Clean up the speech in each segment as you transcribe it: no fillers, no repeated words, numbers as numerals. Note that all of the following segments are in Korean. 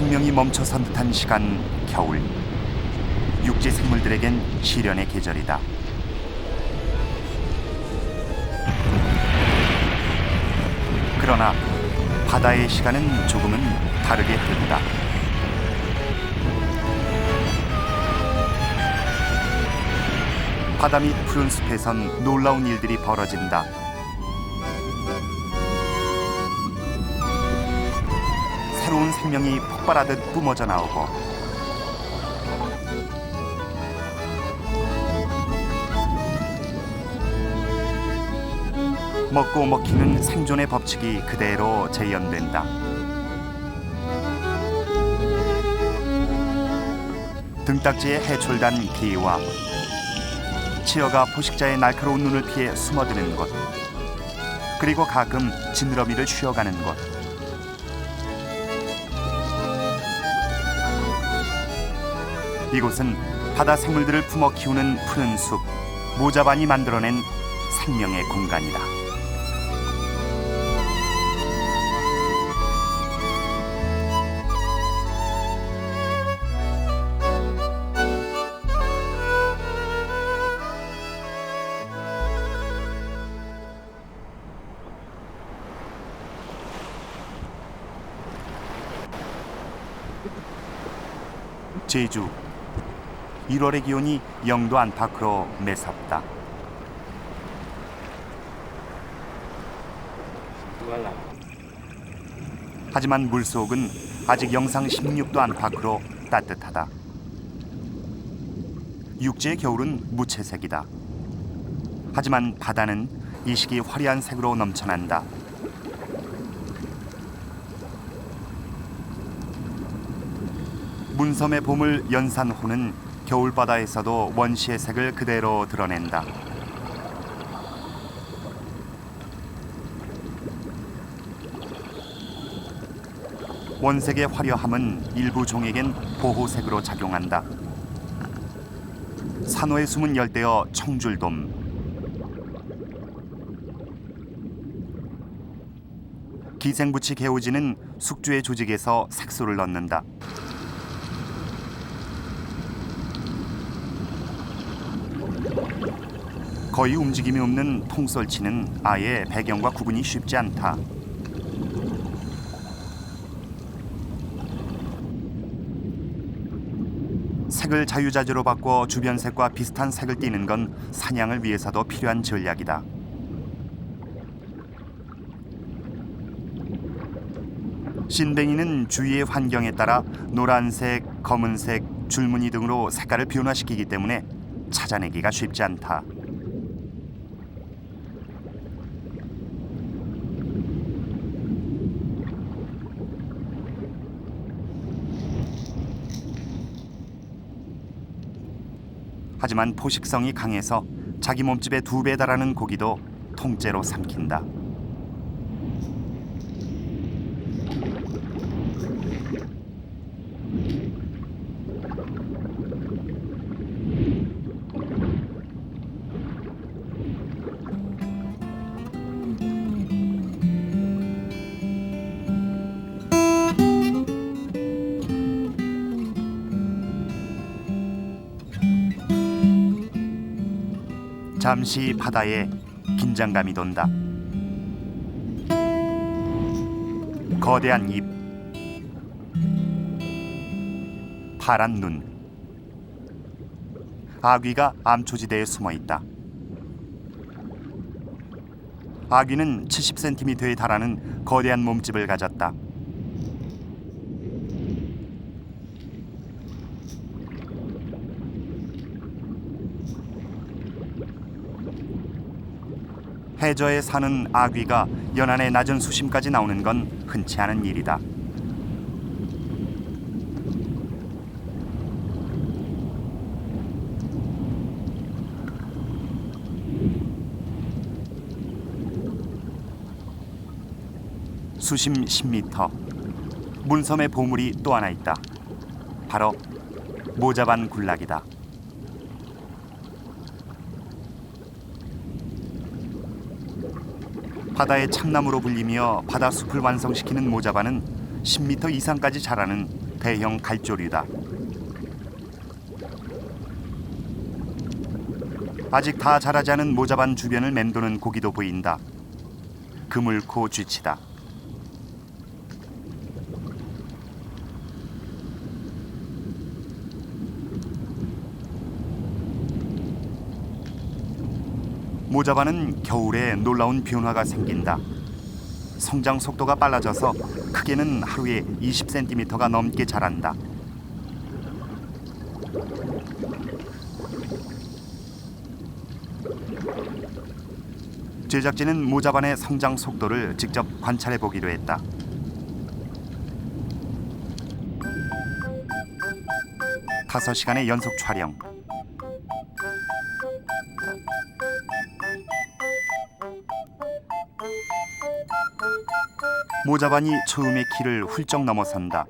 생명이 멈춰선 듯한 시간, 겨울. 육지 생물들에겐 시련의 계절이다. 그러나 바다의 시간은 조금은 다르게 흐른다. 바다 및 푸른 숲에선 놀라운 일들이 벌어진다. 새로운 생명이 폭발하듯 뿜어져 나오고 먹고 먹히는 생존의 법칙이 그대로 재현된다. 등딱지에 해철단 개와 치어가 포식자의 날카로운 눈을 피해 숨어드는 곳, 그리고 가끔 지느러미를 쉬어가는 곳. 이곳은 바다 생물들을 품어 키우는 푸른 숲, 모자반이 만들어낸 생명의 공간이다. 제주 1월의 기온이 0도 안팎으로 매섭다. 하지만 물속은 아직 영상 16도 안팎으로 따뜻하다. 육지의 겨울은 무채색이다. 하지만 바다는 이 시기 화려한 색으로 넘쳐난다. 문섬의 보물 연산호는 겨울바다에서도 원시의 색을 그대로 드러낸다. 원색의 화려함은 일부 종에겐 보호색으로 작용한다. 산호에 숨은 열대어 청줄돔, 기생부치 개오지는 숙주의 조직에서 색소를 넣는다. 거의 움직임이 없는 통솔치는 아예 배경과 구분이 쉽지 않다. 색을 자유자재로 바꿔 주변 색과 비슷한 색을 띠는 건 사냥을 위해서도 필요한 전략이다. 신뱅이는 주위의 환경에 따라 노란색, 검은색, 줄무늬 등으로 색깔을 변화시키기 때문에 찾아내기가 쉽지 않다. 하지만 포식성이 강해서 자기 몸집의 2배 달하는 고기도 통째로 삼킨다. 잠시 바다에 긴장감이 돈다. 거대한 입, 파란 눈, 아귀가 암초지대에 숨어 있다. 아귀는 70cm에 달하는 거대한 몸집을 가졌다. 해저에 사는 아귀가 연안의 낮은 수심까지 나오는 건 흔치 않은 일이다. 수심 10m, 문섬의 보물이 또 하나 있다. 바로 모자반 군락이다. 바다의 참나무로 불리며 바다 숲을 완성시키는 모자반은 10m 이상까지 자라는 대형 갈조류다. 아직 다 자라지 않은 모자반 주변을 맴도는 고기도 보인다. 그물코 쥐치다. 모자반은 겨울에 놀라운 변화가 생긴다. 성장 속도가 빨라져서 크게는 하루에 20cm가 넘게 자란다. 제작진은 모자반의 성장 속도를 직접 관찰해 보기로 했다. 다섯 시간의 연속 촬영. 모자반이 처음의 키를 훌쩍 넘어선다.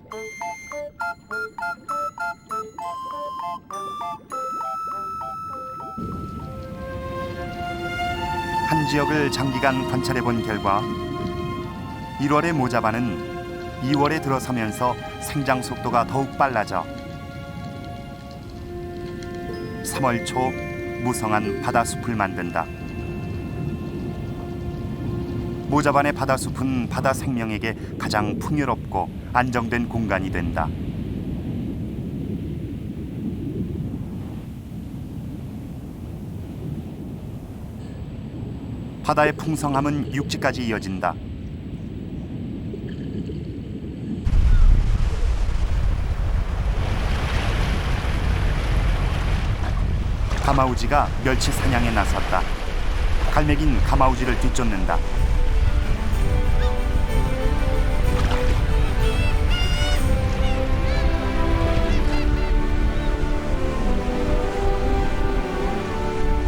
한 지역을 장기간 관찰해 본 결과 1월의 모자반은 2월에 들어서면서 생장 속도가 더욱 빨라져 3월 초 무성한 바다숲을 만든다. 모자반의 바다숲은 바다 생명에게 가장 풍요롭고 안정된 공간이 된다. 바다의 풍성함은 육지까지 이어진다. 가마우지가 멸치 사냥에 나섰다. 갈매긴 가마우지를 뒤쫓는다.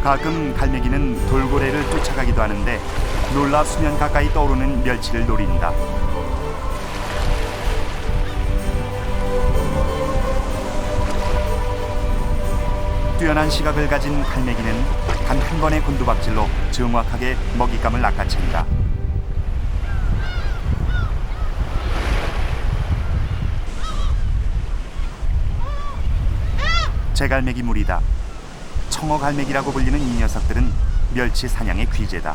가끔 갈매기는 돌고래를 쫓아가기도 하는데 놀라 수면 가까이 떠오르는 멸치를 노린다. 뛰어난 시각을 가진 갈매기는 단 한 번의 곤두박질로 정확하게 먹잇감을 낚아챈다. 제갈매기 무리다. 청어갈매기라고 불리는 이 녀석들은 멸치 사냥의 귀재다.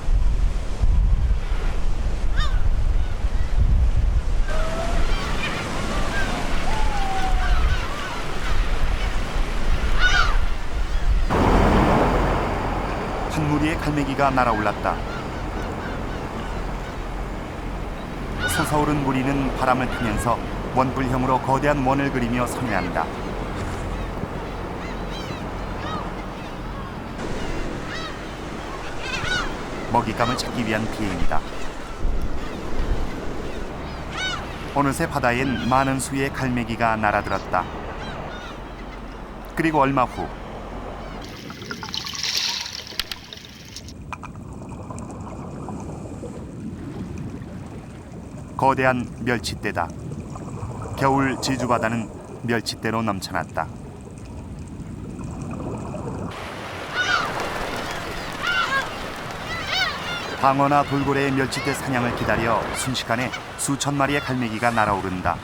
한 무리의 갈매기가 날아올랐다. 솟아오른 무리는 바람을 타면서 원뿔형으로 거대한 원을 그리며 선회한다. 먹잇감을 찾기 위한 비행이다. 어느새 바다엔 많은 수의 갈매기가 날아들었다. 그리고 얼마 후 거대한 멸치떼다. 겨울 지주바다는 멸치떼로 넘쳐났다. 방어나 돌고래의 멸치떼 사냥을 기다려 순식간에 수천 마리의 갈매기가 날아오른다.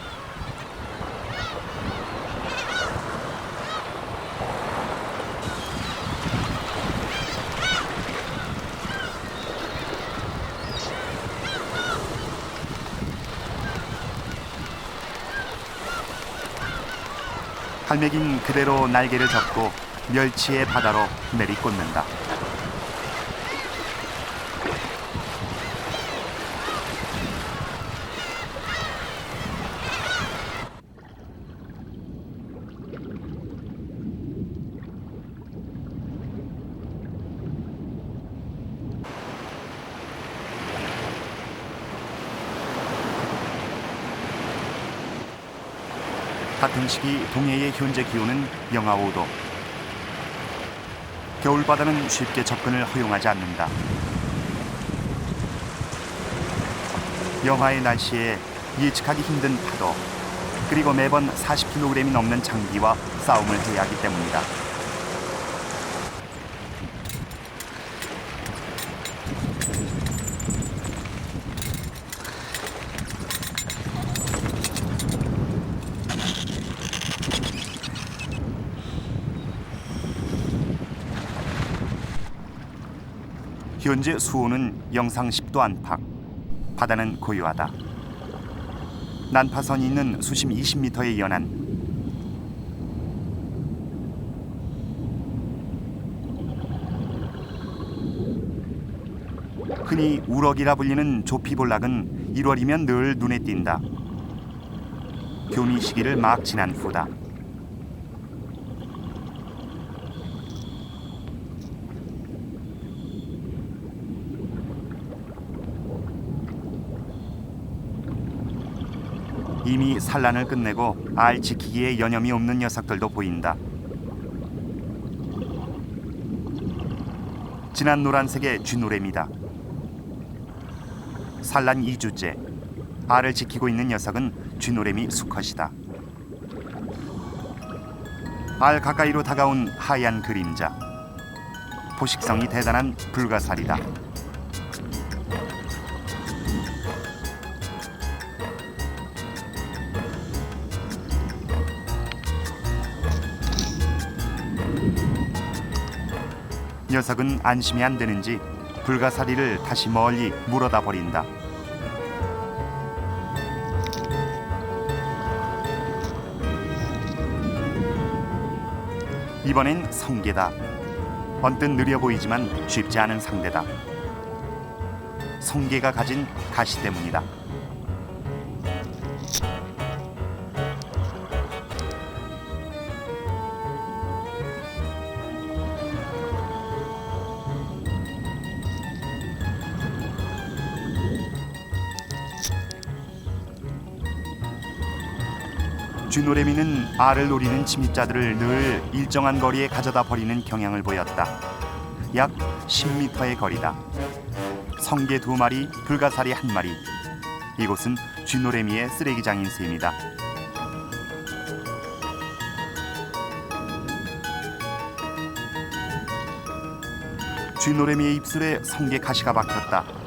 갈매기는 그대로 날개를 접고 멸치의 바다로 내리꽂는다. 같은 시기 동해의 현재 기온은 영하 5도. 겨울바다는 쉽게 접근을 허용하지 않는다. 영하의 날씨에 예측하기 힘든 파도, 그리고 매번 40kg이 넘는 장비와 싸움을 해야 하기 때문이다. 현재 수온은 영상 10도 안팎. 바다는 고요하다. 난파선이 있는 수심 20m의 연안. 흔히 우럭이라 불리는 조피볼락은 1월이면 늘 눈에 띈다. 교미 시기를 막 지난 후다. 이미 산란을 끝내고 알 지키기에 여념이 없는 녀석들도 보인다. 진한 노란색의 쥐노래미다. 산란 2주째 알을 지키고 있는 녀석은 쥐노래미 수컷이다. 알 가까이로 다가온 하얀 그림자. 포식성이 대단한 불가사리다. 녀석은 안심이 안 되는지 불가사리를 다시 멀리 물어다 버린다. 이번엔 성게다. 언뜻 느려 보이지만 쉽지 않은 상대다. 성게가 가진 가시 때문이다. 쥐노래미는 알을 노리는 침입자들을 늘 일정한 거리에 가져다 버리는 경향을 보였다. 약 10m의 거리다. 성게 2마리, 불가사리 1마리. 이곳은 쥐노래미의 쓰레기장인 셈이다. 쥐노래미의 입술에 성게 가시가 박혔다.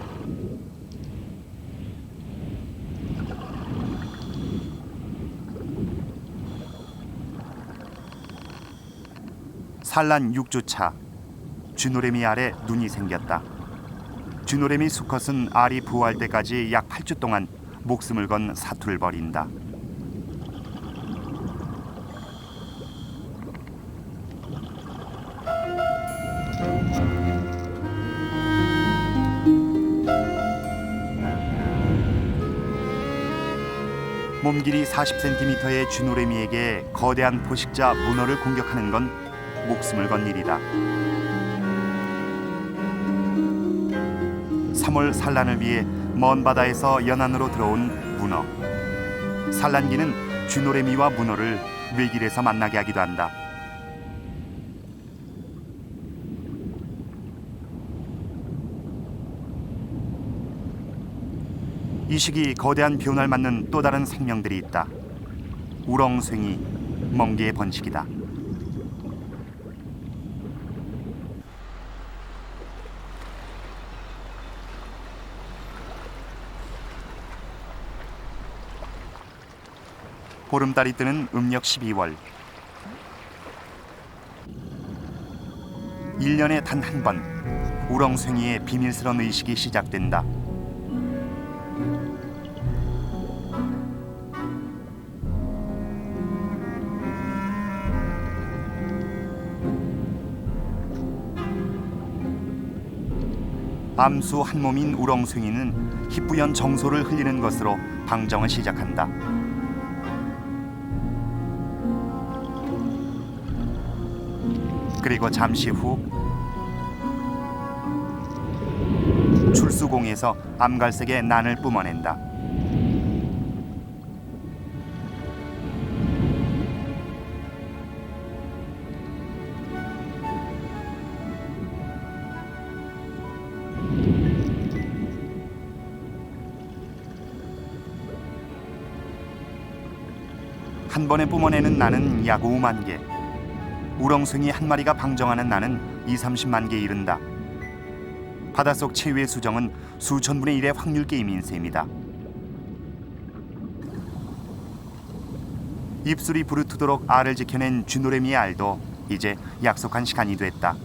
산란 6주차, 쥐노래미 알에 눈이 생겼다. 쥐노래미 수컷은 알이 부화할 때까지 약 8주 동안 목숨을 건 사투를 벌인다. 몸길이 40cm의 쥐노래미에게 거대한 포식자 문어를 공격하는 건 목숨을 건 일이다. 3월 산란을 위해 먼 바다에서 연안으로 들어온 문어. 산란기는 쥐노래미와 문어를 외길에서 만나게 하기도 한다. 이 시기 거대한 변화를 맞는 또 다른 생명들이 있다. 우렁쇠이, 멍게의 번식이다. 보름달이 뜨는 음력 12월. 1년에 단 한 번 우렁쇠이의 비밀스러운 의식이 시작된다. 암수 한 몸인 우렁쇠이는 희뿌연 정소를 흘리는 것으로 방정을 시작한다. 그리고 잠시 후 출수공에서 암갈색의 난을 뿜어낸다. 한 번에 뿜어내는 난은 약 5만 개. 우렁쇠이 한 마리가 방정하는 난은 20-30만 개에 이른다. 바닷속 최후의 수정은 수천 분의 1의 확률 게임인 셈이다. 입술이 부르트도록 알을 지켜낸 쥐노래미의 알도 이제 약속한 시간이 됐다.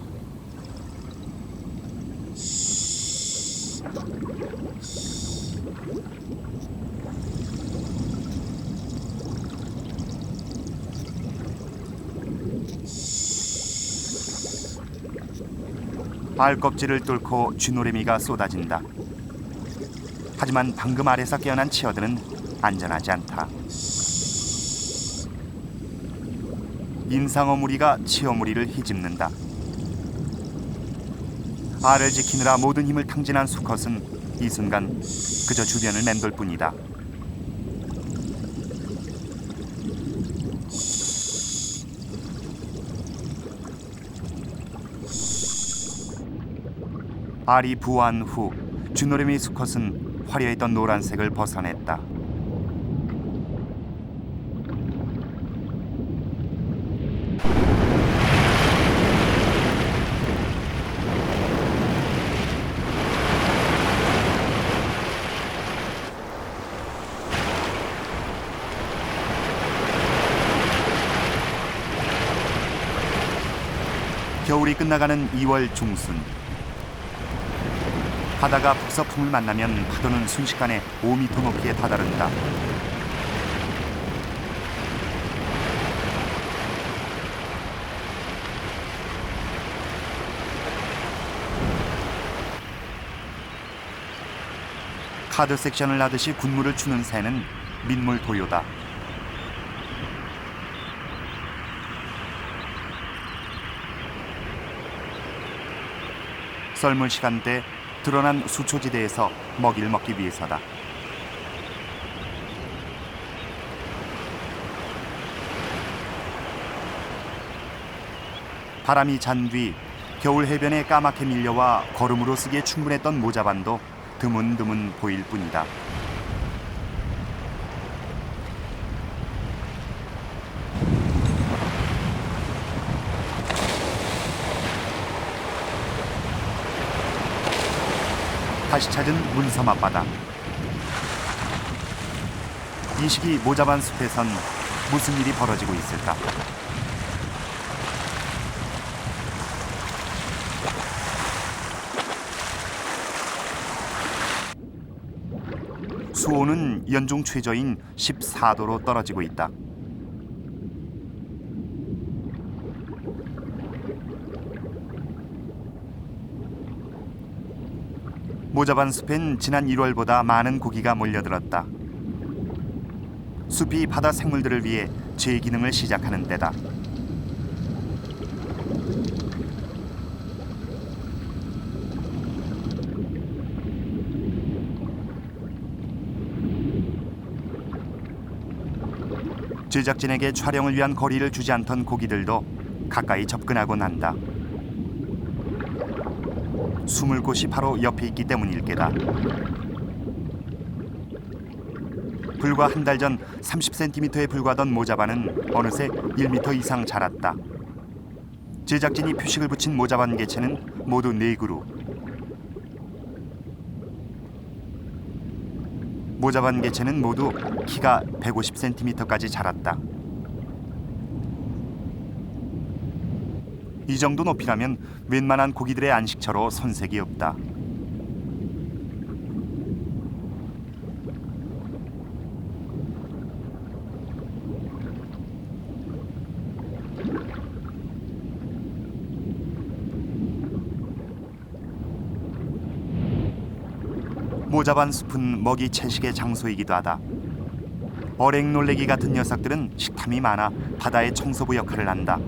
알 껍질을 뚫고 쥐노래미가 쏟아진다. 하지만 방금 알에서 깨어난 치어들은 안전하지 않다. 인상어 무리가 치어 무리를 휘집는다. 알을 지키느라 모든 힘을 탕진한 수컷은 이 순간 그저 주변을 맴돌 뿐이다. 알이 부화한 후 쥐노래미 수컷은 화려했던 노란색을 벗어냈다. 겨울이 끝나가는 2월 중순. 바다가 북서풍을 만나면 파도는 순식간에 5m 높이에 다다른다. 카드 섹션을 하듯이 군무를 추는 새는 민물 도요다. 썰물 시간대 드러난 수초지대에서 먹이를 먹기 위해서다. 바람이 잔 뒤 겨울 해변에 까맣게 밀려와 걸음으로 쓰기에 충분했던 모자반도 드문드문 보일 뿐이다. 다시 찾은 문섬 앞바다. 이 시기 모자반 숲에선 무슨 일이 벌어지고 있을까? 수온은 연중 최저인 14도로 떨어지고 있다. 모자반 숲엔 지난 1월보다 많은 고기가 몰려들었다. 숲이 바다 생물들을 위해 재기능을 시작하는 데다. 제작진에게 촬영을 위한 거리를 주지 않던 고기들도 가까이 접근하곤 한다. 숨을 곳이 바로 옆에 있기 때문일 게다. 불과 한 달 전 30cm에 불과하던 모자반은 어느새 1m 이상 자랐다. 제작진이 표식을 붙인 모자반 개체는 모두 4그루. 모자반 개체는 모두 키가 150cm까지 자랐다. 이 정도 높이라면 웬만한 고기들의 안식처로 손색이 없다. 모자반 숲은 먹이 채식의 장소이기도 하다. 어랭놀래기 같은 녀석들은 식탐이 많아 바다의 청소부 역할을 한다.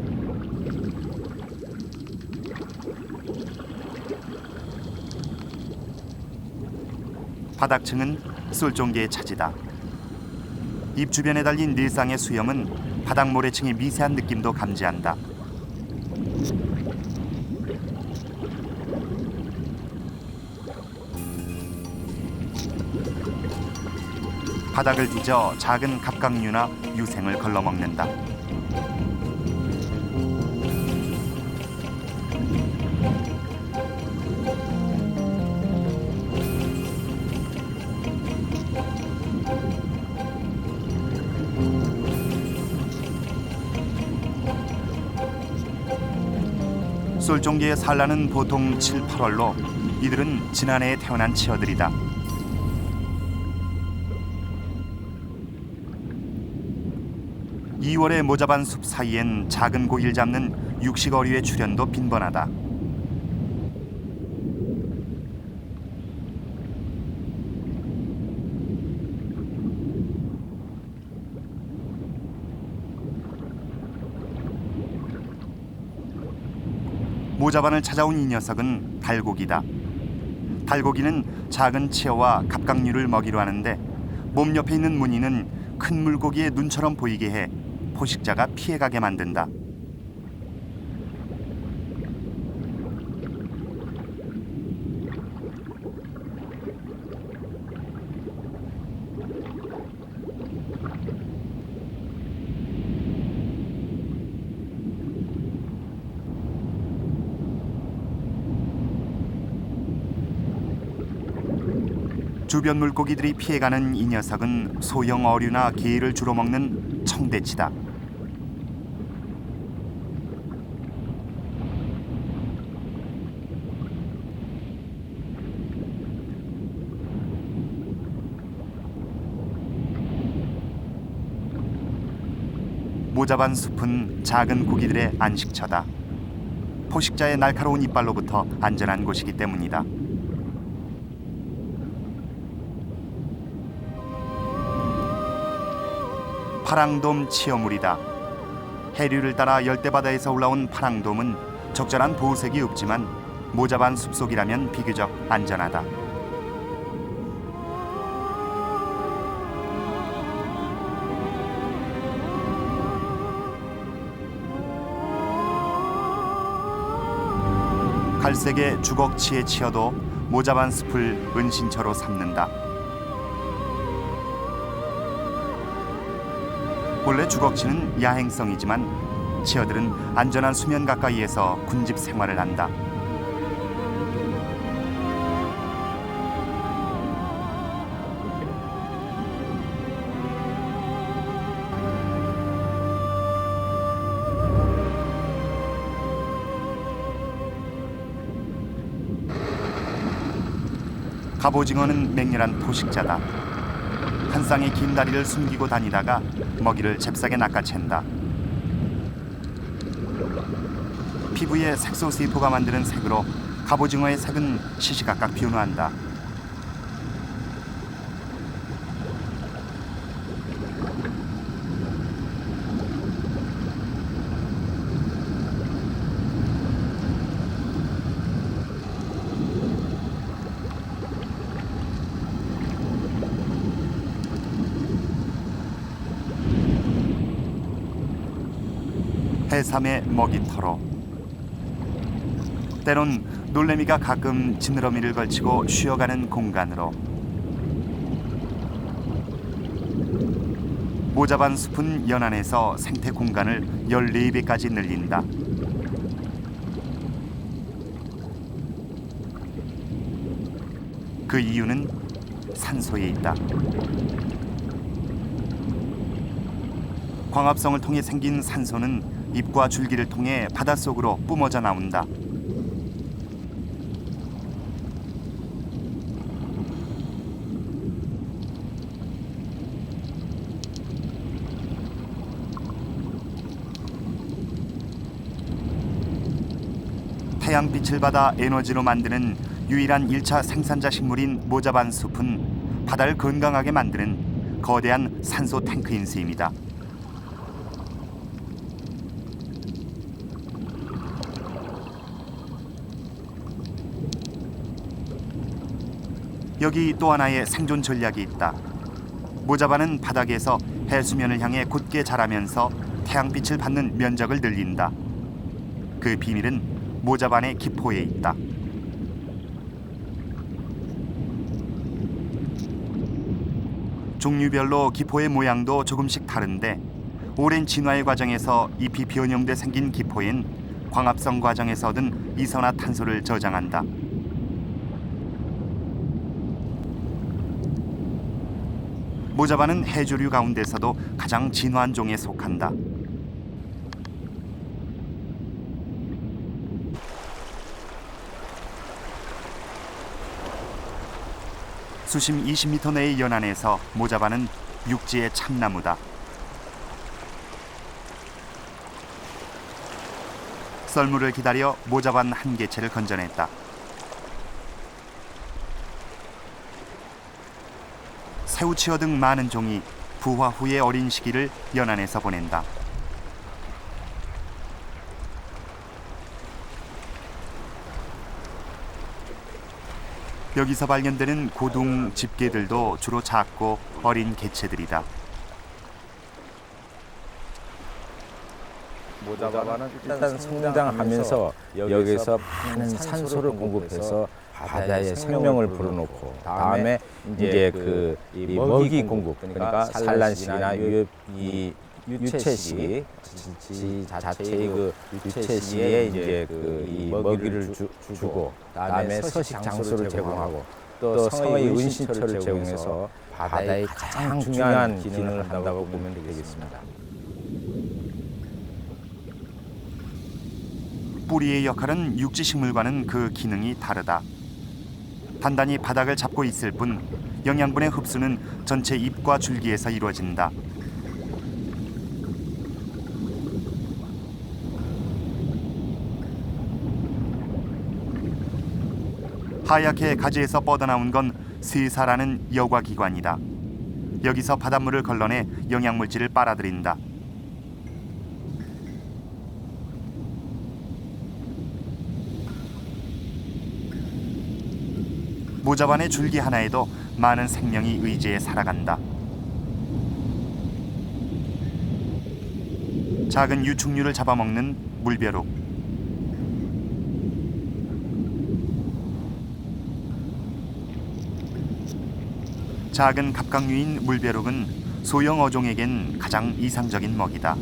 바닥층은 쏠종개의 차지다. 입 주변에 달린 4쌍의 수염은 바닥 모래층의 미세한 느낌도 감지한다. 바닥을 뒤져 작은 갑각류나 유생을 걸러먹는다. 쏠종개의 산란은 보통 7, 8월로 이들은 지난해에 태어난 치어들이다. (2월의) 모자반 숲 사이엔 작은 고기를 잡는 육식어류의 출현도 빈번하다. 모자반을 찾아온 이 녀석은 달고기다. 달고기는 작은 치어와 갑각류를 먹이로 하는데 몸 옆에 있는 무늬는 큰 물고기의 눈처럼 보이게 해 포식자가 피해가게 만든다. 주변 물고기들이 피해가는 이 녀석은 소형 어류나 게를 주로 먹는 청대치다. 모자반 숲은 작은 고기들의 안식처다. 포식자의 날카로운 이빨로부터 안전한 곳이기 때문이다. 파랑돔 치어물이다. 해류를 따라 열대바다에서 올라온 파랑돔은 적절한 보호색이 없지만 모자반 숲속이라면 비교적 안전하다. 갈색의 주걱치에 치어도 모자반 숲을 은신처로 삼는다. 본래 주걱치는 야행성이지만 치어들은 안전한 수면 가까이에서 군집 생활을 한다. 갑오징어는 맹렬한 포식자다. 한 쌍의 긴 다리를 숨기고 다니다가 먹이를 잽싸게 낚아챈다. 피부에 색소세포가 만드는 색으로 갑오징어의 색은 시시각각 변화한다. 해삼의 먹이터로 때론 놀래미가 가끔 지느러미를 걸치고 쉬어가는 공간으로 모자반 숲은 연안에서 생태 공간을 14배까지 늘린다. 그 이유는 산소에 있다. 광합성을 통해 생긴 산소는 잎과 줄기를 통해 바닷속으로 뿜어져 나온다. 태양빛을 받아 에너지로 만드는 유일한 1차 생산자 식물인 모자반 숲은 바다를 건강하게 만드는 거대한 산소 탱크인 셈이다. 여기 또 하나의 생존 전략이 있다. 모자반은 바닥에서 해수면을 향해 곧게 자라면서 태양빛을 받는 면적을 늘린다. 그 비밀은 모자반의 기포에 있다. 종류별로 기포의 모양도 조금씩 다른데 오랜 진화의 과정에서 잎이 변형돼 생긴 기포엔 광합성 과정에서 얻은 이산화탄소를 저장한다. 모자반은 해조류 가운데서도 가장 진화한 종에 속한다. 수심 20m 내의 연안에서 모자반은 육지의 참나무다. 썰물을 기다려 모자반 한 개체를 건져냈다. 새우치어 등 많은 종이 부화 후의 어린 시기를 연안에서 보낸다. 여기서 발견되는 고둥 집게들도 주로 작고 어린 개체들이다. 모자바는 일단 성장하면서 여기서 많은 산소를 공급해서 바다에 생명을 불어넣고 다음에 이제 이 먹이 공급 그러니까 산란식이나 이 유채식 자체의 그 유채식에 이제 이 먹이를 주고 다음에 서식 장소를 제공하고 또 성의 은신처를 제공해서 바다의 가장 중요한 기능을 한다고 보면 되겠습니다. 뿌리의 역할은 육지식물과는 그 기능이 다르다. 단단히 바닥을 잡고 있을 뿐 영양분의 흡수는 전체 잎과 줄기에서 이루어진다. 하얗게 가지에서 뻗어나온 건 세사라는 여과기관이다. 여기서 바닷물을 걸러내 영양물질을 빨아들인다. 모자반의 줄기 하나에도 많은 생명이 의지해 살아간다. 작은 유충류를 잡아먹는 물벼룩. 작은 갑각류인 물벼룩은 소형 어종에겐 가장 이상적인 먹이다.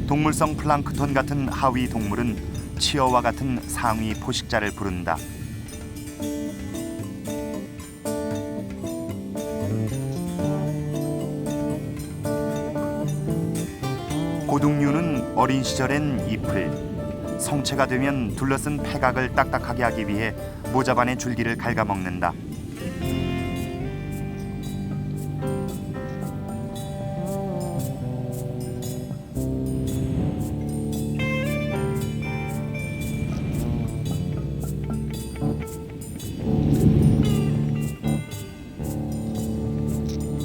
동물성 플랑크톤 같은 하위 동물은 치어와 같은 상위 포식자를 부른다. 고둥류는 어린 시절엔 잎을, 성체가 되면 둘러쓴 패각을 딱딱하게 하기 위해 모자반의 줄기를 갉아먹는다.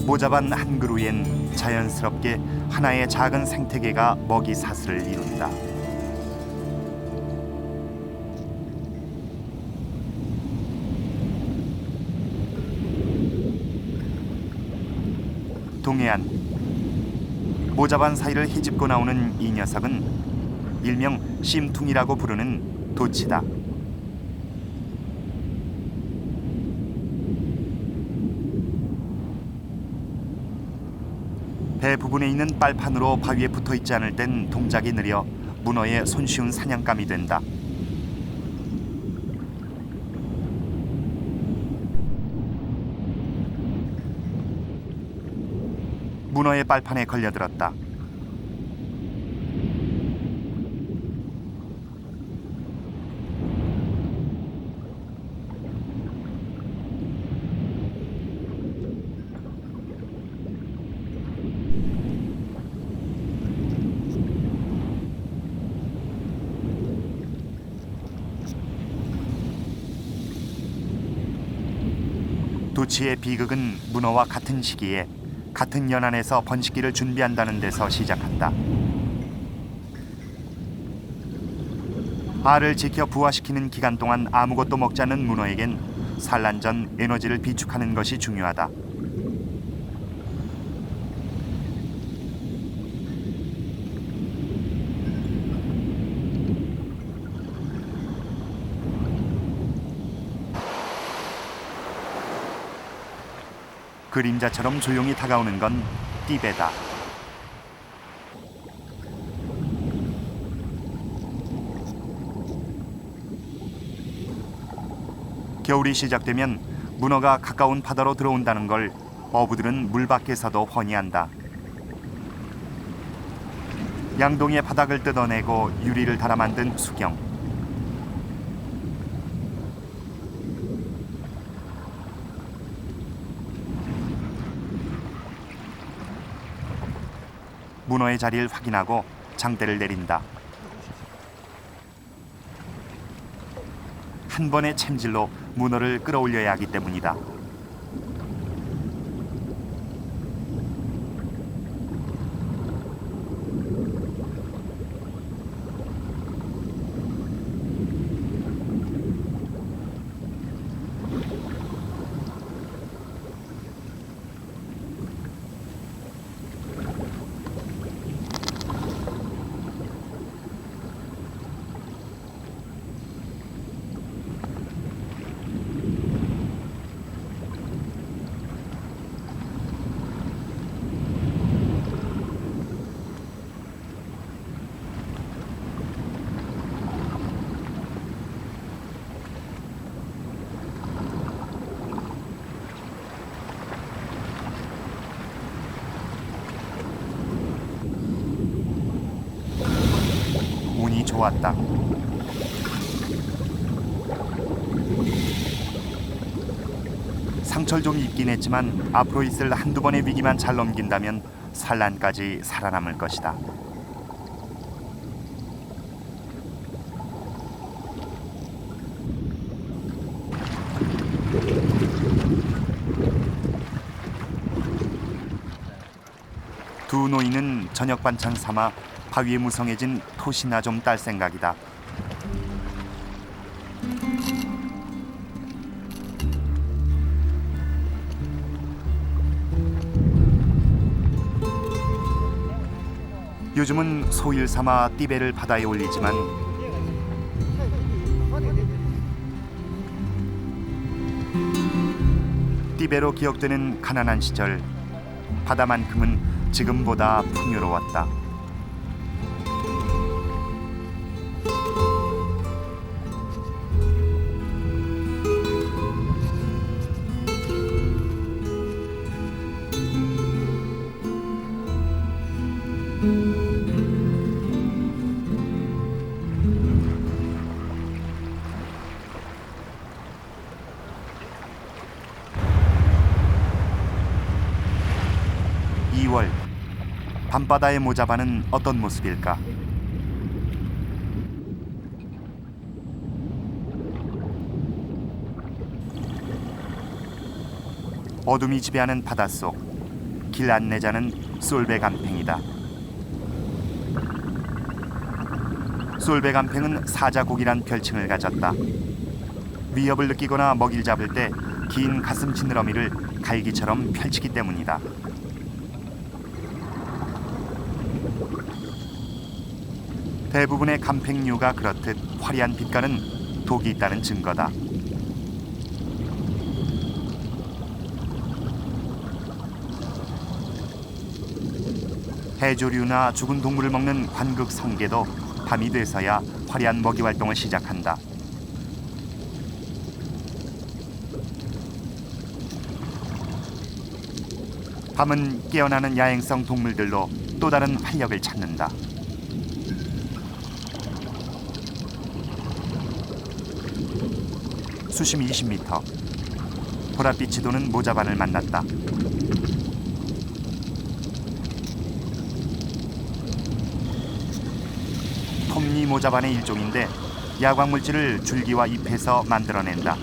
모자반 한 그루엔 자연스럽게 하나의 작은 생태계가 먹이 사슬을 이룬다. 동해안 모자반 사이를 헤집고 나오는 이 녀석은 일명 심퉁이라고 부르는 도치다. 배 부분에 있는 빨판으로 바위에 붙어 있지 않을 땐 동작이 느려 문어의 손쉬운 사냥감이 된다. 문어의 빨판에 걸려들었다. 도치의 비극은 문어와 같은 시기에 같은 연안에서 번식기를 준비한다는 데서 시작한다. 알을 지켜 부화시키는 기간 동안 아무것도 먹지 않는 문어에겐 산란 전 에너지를 비축하는 것이 중요하다. 그림자처럼 조용히 다가오는 건 띠배다. 겨울이 시작되면 문어가 가까운 바다로 들어온다는 걸 어부들은 물 밖에서도 훤히 안다. 양동이의 바닥을 뜯어내고 유리를 달아 만든 수경. 문어의 자리를 확인하고 장대를 내린다. 한 번의 챔질로 문어를 끌어올려야 하기 때문이다. 운이 좋았다. 상처를 좀 입긴 했지만 앞으로 있을 한두 번의 위기만 잘 넘긴다면 산란까지 살아남을 것이다. 두 노인은 저녁 반찬 삼아 바위에 무성해진 토시나 좀 딸 생각이다. 요즘은 소일 삼아 띠배를 바다에 올리지만 띠배로 기억되는 가난한 시절, 바다만큼은 지금보다 풍요로웠다. 밤바다의 모자반은 어떤 모습일까? 어둠이 지배하는 바닷속, 길 안내자는 솔베간팽이다. 솔베간팽은 사자고기란 별칭을 가졌다. 위협을 느끼거나 먹이를 잡을 때 긴 가슴 지느러미를 갈기처럼 펼치기 때문이다. 대부분의 간팽류가 그렇듯 화려한 빛깔은 독이 있다는 증거다. 해조류나 죽은 동물을 먹는 관극 성게도 밤이 돼서야 화려한 먹이 활동을 시작한다. 밤은 깨어나는 야행성 동물들로 또 다른 활력을 찾는다. 수심 20m, 보랏빛이 도는 모자반을 만났다. 톱니 모자반의 일종인데 야광물질을 줄기와 잎에서 만들어낸다.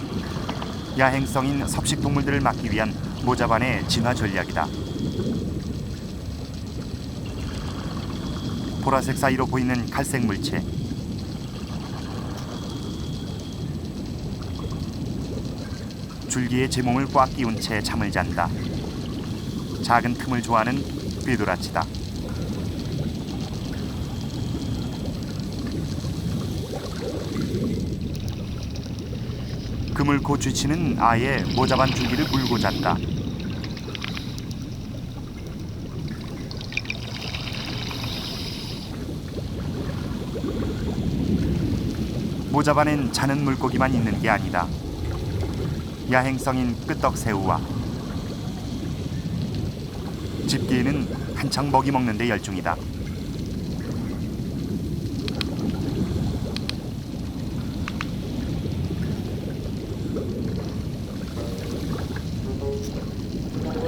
야행성인 섭식동물들을 막기 위한 모자반의 진화 전략이다. 보라색 사이로 보이는 갈색 물체, 줄기에 제 몸을 꽉 끼운 채 잠을 잔다. 작은 틈을 좋아하는 삐돌아치다. 그물고 쥐치는 아예 모자반 줄기를 물고 잔다. 모자반엔 자는 물고기만 있는 게 아니다. 야행성인 끄떡새우와 집게에는 한창 먹이 먹는 데 열중이다.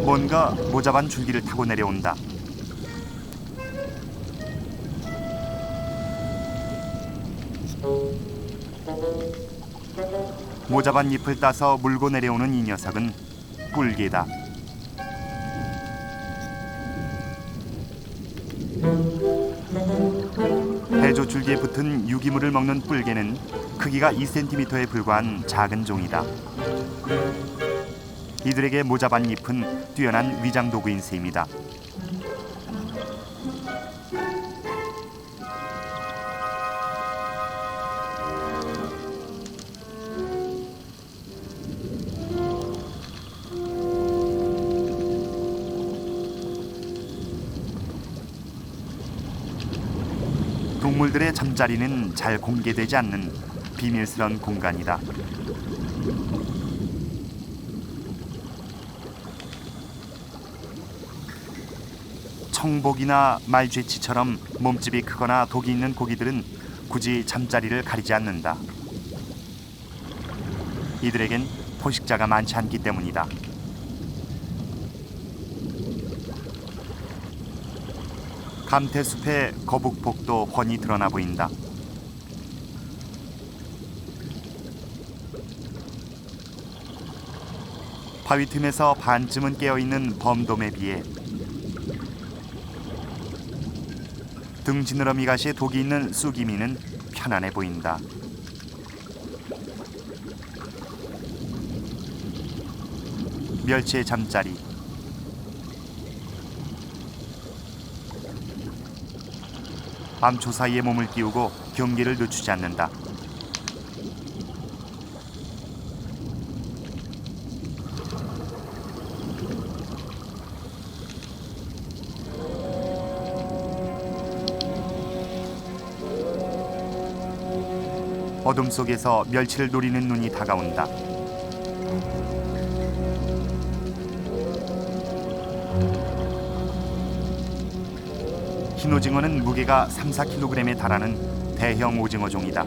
뭔가 모자반 줄기를 타고 내려온다. 모자반 잎을 따서 물고 내려오는 이 녀석은 뿔개다. 해조 줄기에 붙은 유기물을 먹는 뿔개는 크기가 2cm에 불과한 작은 종이다. 이들에게 모자반 잎은 뛰어난 위장 도구인 셈이다. 동물들의 잠자리는 잘 공개되지 않는 비밀스러운 공간이다. 청복이나 말쥐치처럼 몸집이 크거나 독이 있는 고기들은 굳이 잠자리를 가리지 않는다. 이들에겐 포식자가 많지 않기 때문이다. 감태숲의 거북복도 훤히 드러나 보인다. 바위 틈에서 반쯤은 깨어있는 범돔에 비해 등 지느러미 가시에 독이 있는 쑥이미는 편안해 보인다. 멸치의 잠자리. 암초 사이에 몸을 띄우고 경계를 늦추지 않는다. 어둠 속에서 멸치를 노리는 눈이 다가온다. 흰 오징어는 무게가 3-4kg에 달하는 대형 오징어 종이다.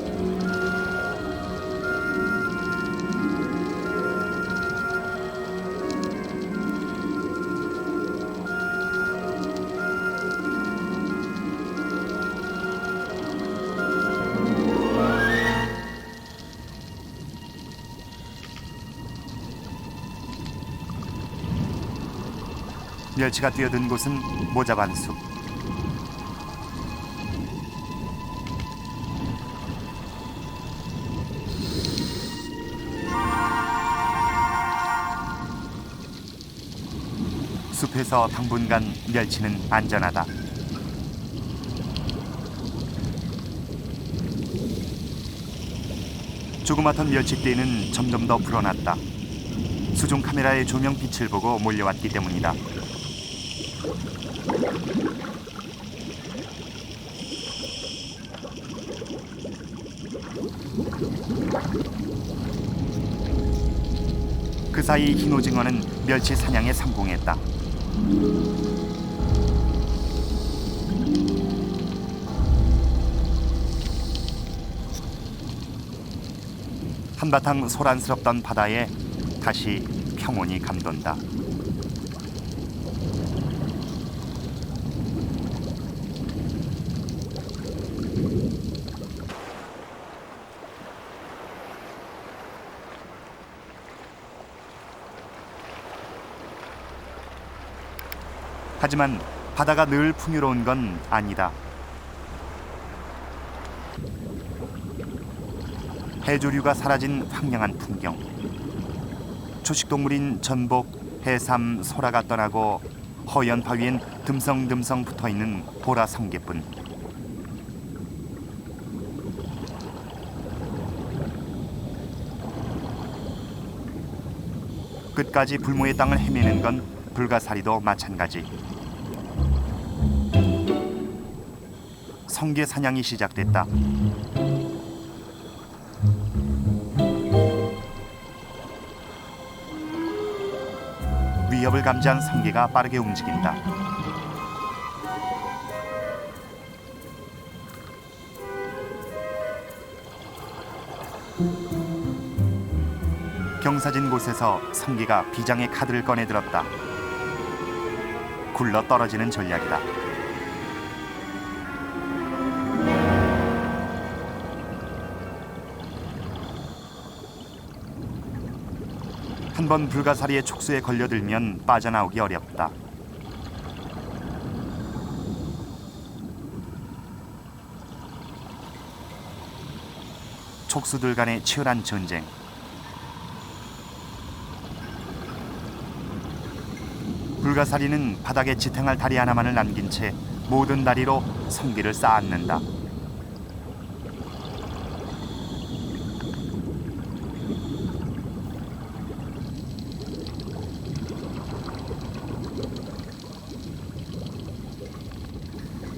멸치가 뛰어든 곳은 모자반 숲. 숲에서 당분간 멸치는 안전하다. 조그맣던 멸치떼는 점점 더 불어났다. 수중 카메라의 조명빛을 보고 몰려왔기 때문이다. 그 사이 흰 오징어는 멸치 사냥에 성공했다. 한바탕 소란스럽던 바다에 다시 평온이 감돈다. 하지만 바다가 늘 풍요로운 건 아니다. 해조류가 사라진 황량한 풍경. 초식동물인 전복, 해삼, 소라가 떠나고 허연 바위엔 듬성듬성 붙어있는 보라 성게뿐. 끝까지 불모의 땅을 헤매는 건 불가사리도 마찬가지. 성게 사냥이 시작됐다. 위협을 감지한 성게가 빠르게 움직인다. 경사진 곳에서 성게가 비장의 카드를 꺼내 들었다. 굴러 떨어지는 전략이다. 한번 불가사리의 촉수에 걸려들면 빠져나오기 어렵다. 촉수들 간의 치열한 전쟁. 불가사리는 바닥에 지탱할 다리 하나만을 남긴 채 모든 다리로 성게를 쌓아앉는다.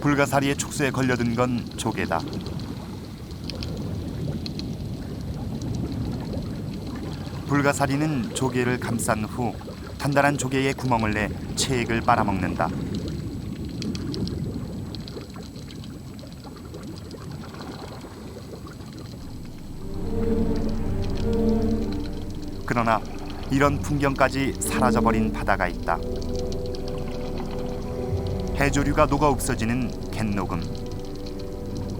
불가사리의 촉수에 걸려든 건 조개다. 불가사리는 조개를 감싼 후 단단한 조개에 구멍을 내 체액을 빨아먹는다. 그러나 이런 풍경까지 사라져버린 바다가 있다. 해조류가 녹아 없어지는 갯녹음.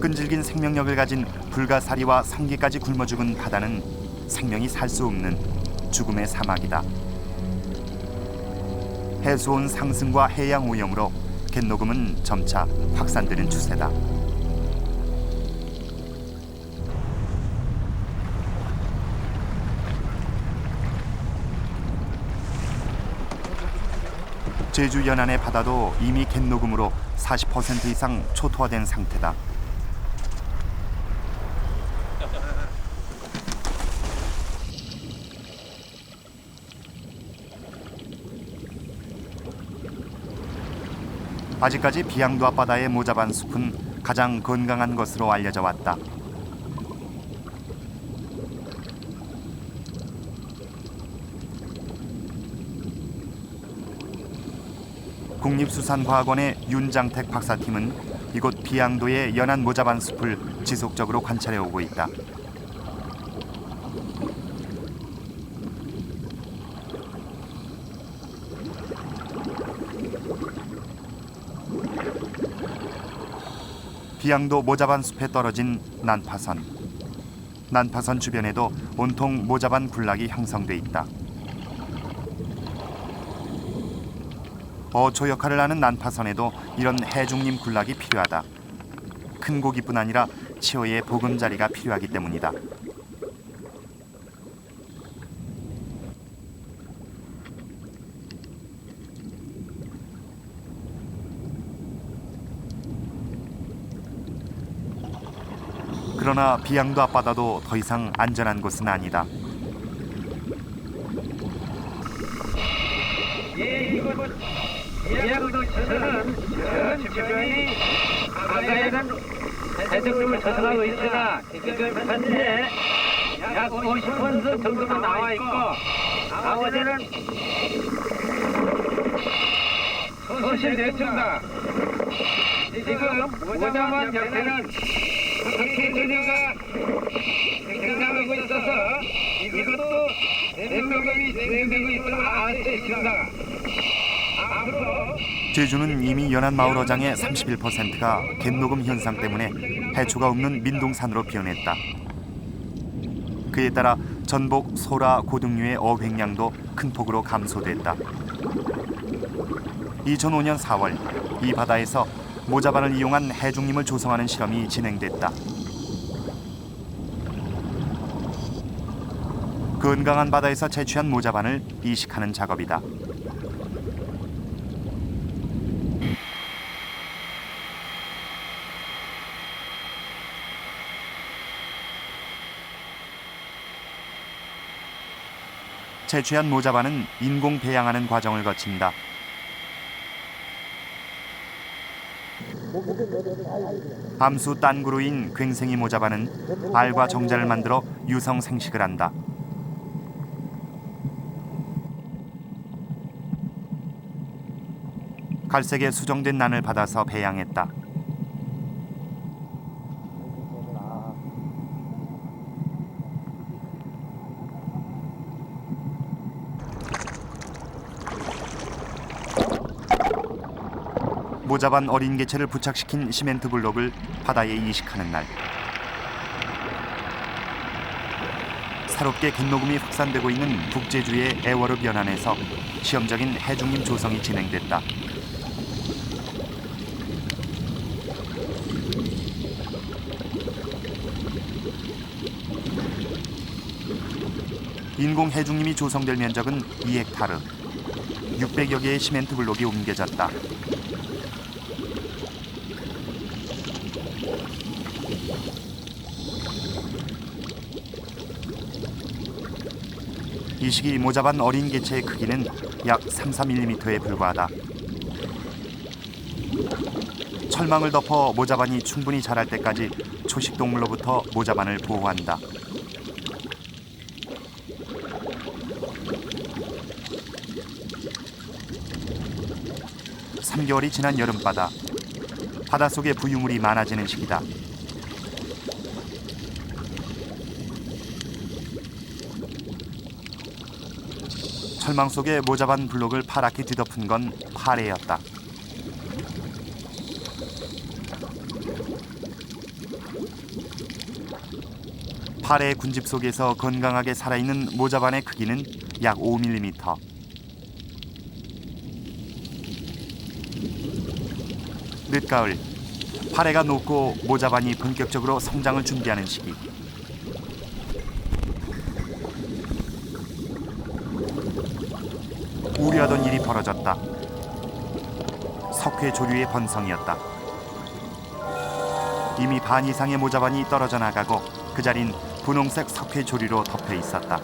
끈질긴 생명력을 가진 불가사리와 성게까지 굶어 죽은 바다는 생명이 살 수 없는 죽음의 사막이다. 해수온 상승과 해양 오염으로 갯녹음은 점차 확산되는 추세다. 제주 연안의 바다도 이미 갯녹음으로 40% 이상 초토화된 상태다. 아직까지 비양도 앞바다의 모자반 숲은 가장 건강한 것으로 알려져 왔다. 국립수산과학원의 윤장택 박사팀은 이곳 비양도의 연안 모자반 숲을 지속적으로 관찰해 오고 있다. 비양도 모자반 숲에 떨어진 난파선. 난파선 주변에도 온통 모자반 군락이 형성돼 있다. 어초 역할을 하는 난파선에도 이런 해중림 군락이 필요하다. 큰 고기뿐 아니라 치어의 보금자리가 필요하기 때문이다. 그러나 비양도 앞바다도 더 이상 안전한 곳은 아니다. 비양도처럼 주변이 바다에는 해적류를 조성하고 있으나 지금 현재 약 50% 정도만 나와 있고 나머지는 소실됐습니다. 지금 모자만 옆에는 해적류가 생산하고 있어서 이것도 대명금이 진행되고 있음을 알 수 있습니다. 제주는 이미 연안 마을 어장의 31%가 갯녹음 현상 때문에 해초가 없는 민둥산으로 변했다. 그에 따라 전복, 소라, 고등류의 어획량도 큰 폭으로 감소됐다. 2005년 4월 이 바다에서 모자반을 이용한 해중림을 조성하는 실험이 진행됐다. 건강한 바다에서 채취한 모자반을 이식하는 작업이다. 채취한 모자반은 인공 배양하는 과정을 거친다. 암수 딴구루인 괭생이 모자반은 알과 정자를 만들어 유성 생식을 한다. 갈색의 수정된 난을 받아서 배양했다. 모자반 어린 개체를 부착시킨 시멘트 블록을 바다에 이식하는 날. 새롭게 갯녹음이 확산되고 있는 북제주의 애월읍 연안에서 시험적인 해중림 조성이 진행됐다. 인공 해중림이 조성될 면적은 2헥타르. 600여 개의 시멘트 블록이 옮겨졌다. 이 시기 모자반 어린 개체의 크기는 약 3-4mm에 불과하다. 철망을 덮어 모자반이 충분히 자랄 때까지 초식동물로부터 모자반을 보호한다. (3개월이) 지난 여름바다. 바닷속에 부유물이 많아지는 시기다. 철망 속에 모자반 블록을 파랗게 뒤덮은 건 파래였다. 파래의 군집 속에서 건강하게 살아있는 모자반의 크기는 약 5mm. 늦가을, 파래가 녹고 모자반이 본격적으로 성장을 준비하는 시기. 우려하던 일이 벌어졌다. 석회 조류의 번성이었다. 이미 반 이상의 모자반이 떨어져 나가고 그 자린 분홍색 석회 조류로 덮여 있었다.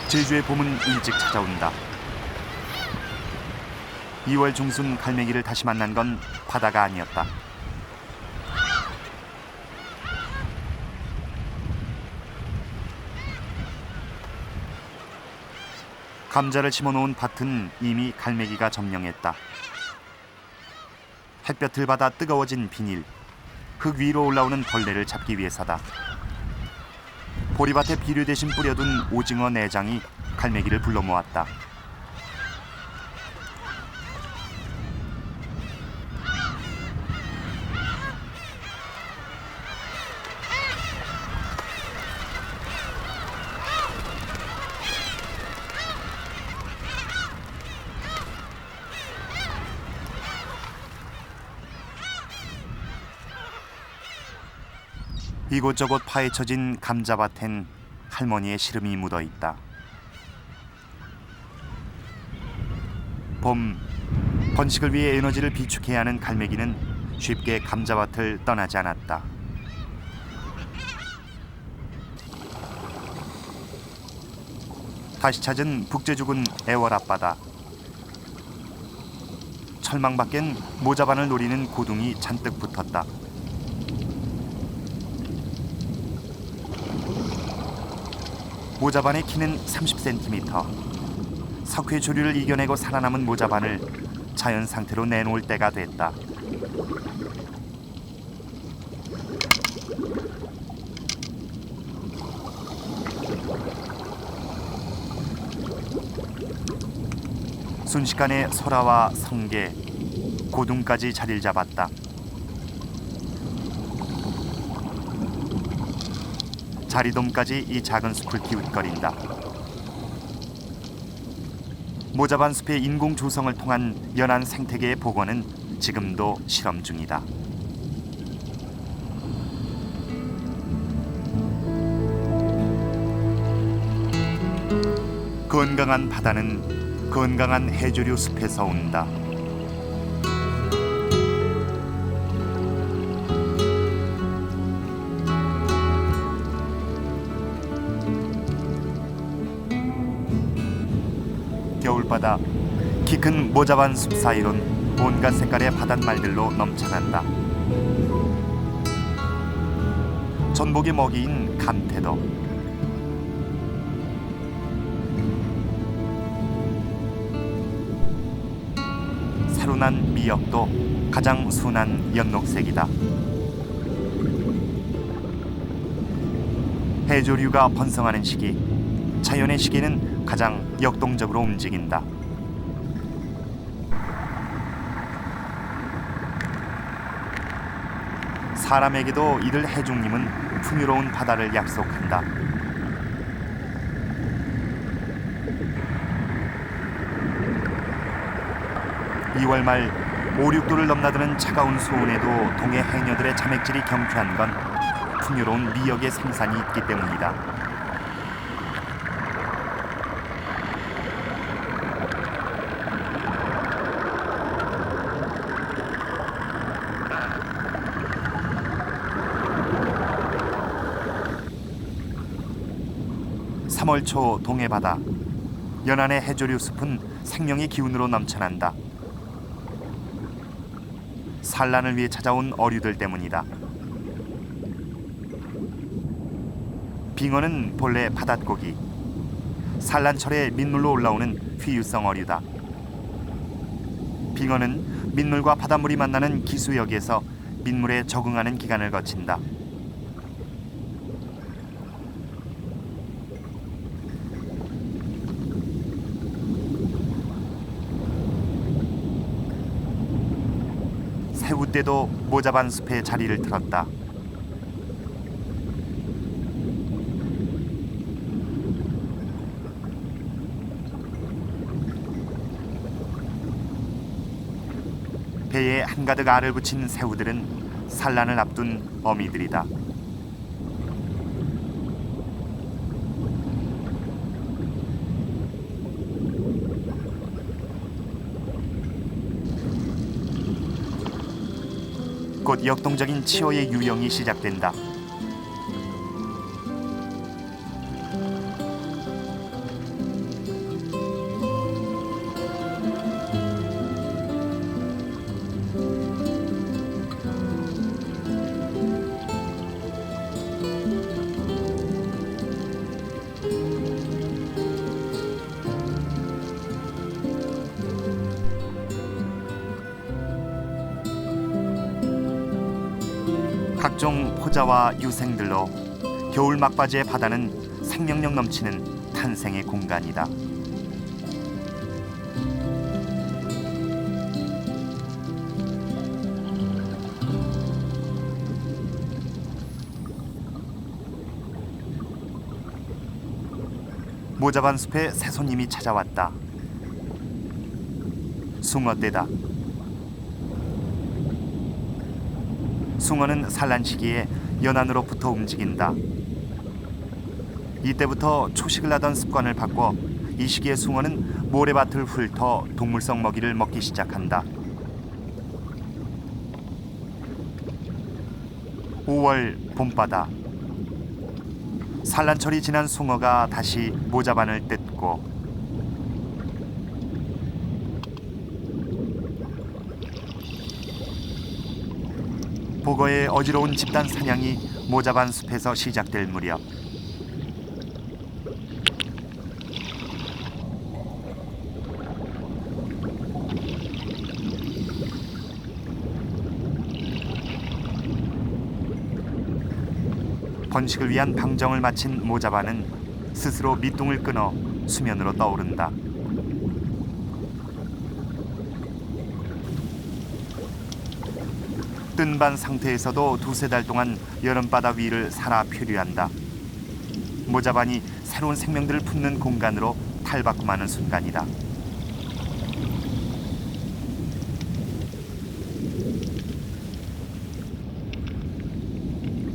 제주의 봄은 일찍 찾아온다. 2월 중순 갈매기를 다시 만난 건 바다가 아니었다. 감자를 심어놓은 밭은 이미 갈매기가 점령했다. 햇볕을 받아 뜨거워진 비닐, 흙 위로 올라오는 벌레를 잡기 위해서다. 보리밭에 비료 대신 뿌려둔 오징어 내장이 갈매기를 불러 모았다. 이곳저곳 파헤쳐진 감자밭엔 할머니의 시름이 묻어 있다. 봄, 번식을 위해 에너지를 비축해야 하는 갈매기는 쉽게 감자밭을 떠나지 않았다. 다시 찾은 북제주군 애월 앞바다. 철망 밖엔 모자반을 노리는 고둥이 잔뜩 붙었다. 모자반의 키는 30cm. 석회 조류를 이겨내고 살아남은 모자반을 자연 상태로 내놓을 때가 됐다. 순식간에 소라와 성게, 고둥까지 자리를 잡았다. 자리돔까지 이 작은 숲을 기웃거린다. 모자반 숲의 인공 조성을 통한 연안 생태계의 복원은 지금도 실험 중이다. 건강한 바다는 건강한 해조류 숲에서 온다. 겨울바다, 키 큰 모자반 숲 사이론 온갖 색깔의 바닷말들로 넘쳐난다. 전복의 먹이인 감태도, 새로 난 미역도 가장 순한 연녹색이다. 해조류가 번성하는 시기, 자연의 시계는 가장 역동적으로 움직인다. 사람에게도 이들 해중님은 풍요로운 바다를 약속한다. (2월) 말 5, 6도를 넘나드는 차가운 수온에도 동해 해녀들의 자맥질이 경쾌한 건 풍요로운 미역의 생산이 있기 때문이다. (3월) 초 동해바다, 연안의 해조류 숲은 생명의 기운으로 넘쳐난다. 산란을 위해 찾아온 어류들 때문이다. 빙어는 본래 바닷고기, 산란철에 민물로 올라오는 회유성 어류다. 빙어는 민물과 바닷물이 만나는 기수역에서 민물에 적응하는 기간을 거친다. 새우떼도 모자반 숲에 자리를 틀었다. 배에 한가득 알을 붙인 새우들은 산란을 앞둔 어미들이다. 곧 역동적인 치어의 유형이 시작된다. 각종 포자와 유생들로 겨울 막바지의 바다는 생명력 넘치는 탄생의 공간이다. 모자반 숲에 새 손님이 찾아왔다. 숭어떼다. 숭어는 산란 시기에 연안으로부터 움직인다. 이때부터 초식을 하던 습관을 바꿔 이 시기에 숭어는 모래밭을 훑어 동물성 먹이를 먹기 시작한다. 5월 봄바다. 산란철이 지난 숭어가 다시 모자반을 뜯고 보거의 어지러운 집단 사냥이 모자반 숲에서 시작될 무렵 번식을 위한 방정을 마친 모자반은 스스로 밑둥을 끊어 수면으로 떠오른다. 뜬반 상태에서도 두세 달 동안 여름바다 위를 살아 표류한다. 모자반이 새로운 생명들을 품는 공간으로 탈바꿈하는 순간이다.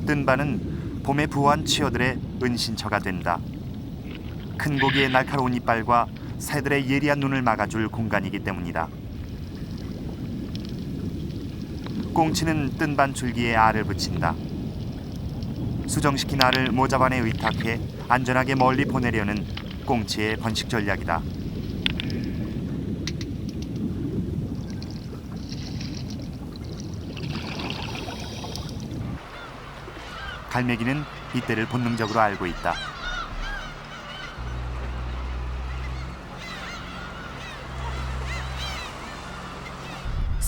뜬반은 봄에 부화한 치어들의 은신처가 된다. 큰 고기의 날카로운 이빨과 새들의 예리한 눈을 막아줄 공간이기 때문이다. 꽁치는 뜬반 줄기에 알을 붙인다. 수정시킨 알을 모자반에 의탁해 안전하게 멀리 보내려는 꽁치의 번식 전략이다. 갈매기는 이때를 본능적으로 알고 있다.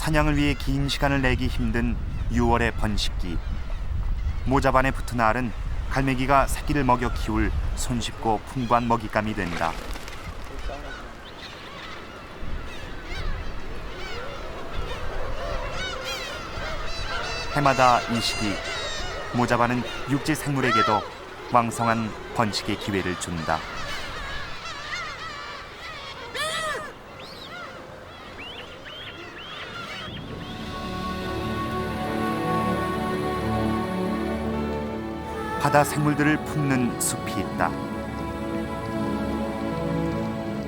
사냥을 위해 긴 시간을 내기 힘든 6월의 번식기. 모자반에 붙은 알은 갈매기가 새끼를 먹여 키울 손쉽고 풍부한 먹잇감이 된다. 해마다 이 시기 모자반은 육지 생물에게도 왕성한 번식의 기회를 준다. 바다 생물들을 품는 숲이 있다.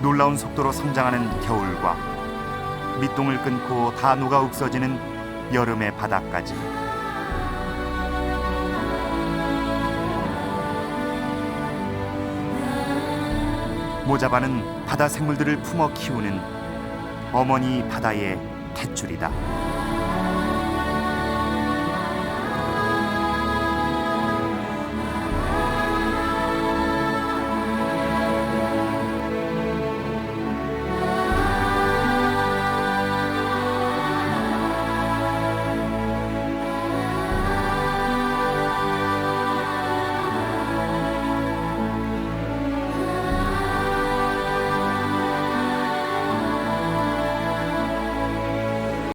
놀라운 속도로 성장하는 겨울과 밑동을 끊고 다 녹아 없어지는 여름의 바다까지. 모자반은 바다 생물들을 품어 키우는 어머니 바다의 탯줄이다.